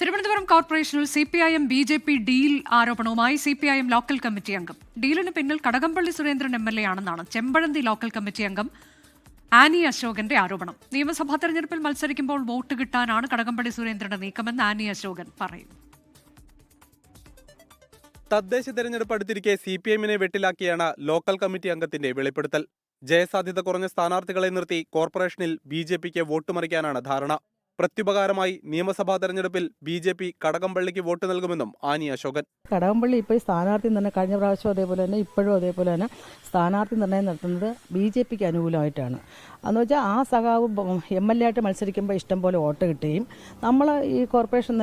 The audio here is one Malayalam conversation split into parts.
തിരുവനന്തപുരം കോർപ്പറേഷനിൽ CPIM BJP ഡീൽ ആരോപണവുമായി CPIM ലോക്കൽ കമ്മിറ്റി അംഗം. ഡീലിന് പിന്നിൽ കടകംപള്ളി സുരേന്ദ്രൻ MLA ആണെന്നാണ് ചെമ്പഴന്തി ലോക്കൽ കമ്മിറ്റി അംഗം ആനി അശോകന്റെ ആരോപണം. നിയമസഭാ തെരഞ്ഞെടുപ്പിൽ മത്സരിക്കുമ്പോൾ വോട്ട് കിട്ടാനാണ് കടകംപള്ളി സുരേന്ദ്രന്റെ നീക്കമെന്ന് ആനി അശോകൻ പറയും. തദ്ദേശ തെരഞ്ഞെടുപ്പ് അടുത്തിരിക്കെ CPIMനെ വെട്ടിലാക്കിയാണ് ലോക്കൽ കമ്മിറ്റി അംഗത്തിന്റെ വെളിപ്പെടുത്തൽ. ജയസാധ്യത കുറഞ്ഞ സ്ഥാനാർത്ഥികളെ നിർത്തി കോർപ്പറേഷനിൽ BJPക്ക് വോട്ട് മറിക്കാനാണ് ധാരണ. പ്രത്യുപകാരമായി നിയമസഭാ തെരഞ്ഞെടുപ്പിൽ BJP കടകംപള്ളിക്ക് വോട്ട് നൽകുമെന്നും ആനി അശോകൻ. കടകംപള്ളി ഇപ്പോൾ സ്ഥാനാർത്ഥി നിർണ്ണയം കഴിഞ്ഞ പ്രാവശ്യം അതേപോലെ തന്നെ ഇപ്പോഴും അതേപോലെ തന്നെ സ്ഥാനാർത്ഥി നിർണ്ണയം നടത്തുന്നത് BJPക്ക് അനുകൂലമായിട്ടാണ്. എന്ന് വെച്ചാൽ ആ സഖാവ് MLA ആയിട്ട് മത്സരിക്കുമ്പോൾ ഇഷ്ടം പോലെ വോട്ട് കിട്ടുകയും നമ്മൾ ഈ കോർപ്പറേഷൻ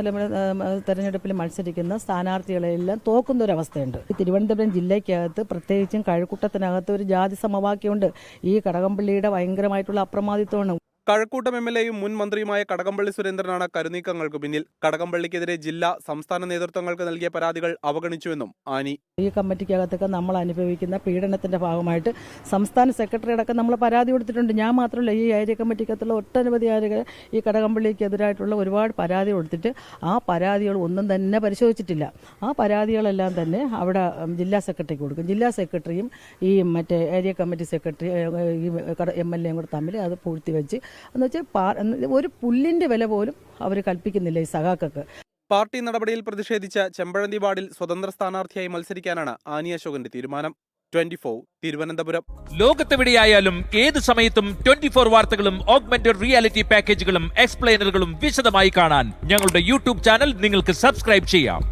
തെരഞ്ഞെടുപ്പിൽ മത്സരിക്കുന്ന സ്ഥാനാർത്ഥികളെല്ലാം തോക്കുന്നൊരവസ്ഥയുണ്ട്. തിരുവനന്തപുരം ജില്ലയ്ക്കകത്ത് പ്രത്യേകിച്ചും കഴക്കൂട്ടത്തിനകത്ത് ഒരു ജാതി സമവാക്യമുണ്ട്. ഈ കടകംപള്ളിയുടെ ഭയങ്കരമായിട്ടുള്ള അപ്രമാദിത്വമാണ്. കഴക്കൂട്ടം MLAയും മുൻ മന്ത്രിയുമായ കടകംപള്ളി സുരേന്ദ്രനാണ് കരുനീക്കങ്ങൾക്ക് പിന്നിൽ. കടകംപള്ളിക്കെതിരെ ജില്ലാ സംസ്ഥാന നേതൃത്വങ്ങൾക്ക് നൽകിയ പരാതികൾ അവഗണിച്ചുവെന്നും ആനി. ഈ കമ്മിറ്റിക്കകത്തൊക്കെ നമ്മൾ അനുഭവിക്കുന്ന പീഡനത്തിന്റെ ഭാഗമായിട്ട് സംസ്ഥാന സെക്രട്ടറി അടക്കം നമ്മൾ പരാതി കൊടുത്തിട്ടുണ്ട്. ഞാൻ മാത്രമല്ല, ഈ ഏരിയ കമ്മിറ്റിക്കകത്തുള്ള ഒട്ടനവധി ആളുകൾ ഈ കടകംപള്ളിക്കെതിരായിട്ടുള്ള ഒരുപാട് പരാതി കൊടുത്തിട്ട് ആ പരാതികൾ ഒന്നും തന്നെ പരിശോധിച്ചിട്ടില്ല. ആ പരാതികളെല്ലാം തന്നെ അവിടെ ജില്ലാ സെക്രട്ടറിക്ക് കൊടുക്കും. ജില്ലാ സെക്രട്ടറിയും ഈ മറ്റേ ഏരിയ കമ്മിറ്റി സെക്രട്ടറി ഈ MLAയും കൂടെ തമ്മിൽ അത് പൂഴ്ത്തിവെച്ച് എന്ന് വെച്ചാൽ ഒരു പുല്ലിന്റെ വില പോലും അവർ കൽപ്പിക്കുന്നില്ല ഈ സഖാക്കൾക്ക്. പാർട്ടി നടപടിയിൽ പ്രതിഷേധിച്ച ചെമ്പഴന്തി വാർഡിൽ സ്വതന്ത്ര സ്ഥാനാർത്ഥിയായി മത്സരിക്കാനാണ് ആനി അശോകന്റെ തീരുമാനം. 24 തിരുവനന്തപുരം. ലോകത്തെവിടെയായാലും ഏത് സമയത്തും 24 വാർത്തകളും ഓഗ്മെന്റഡ് റിയാലിറ്റി പാക്കേജുകളും എക്സ്പ്ലെയിനറുകളും വിശദമായി കാണാൻ ഞങ്ങളുടെ YouTube ചാനൽ നിങ്ങൾക്ക് സബ്സ്ക്രൈബ് ചെയ്യാം.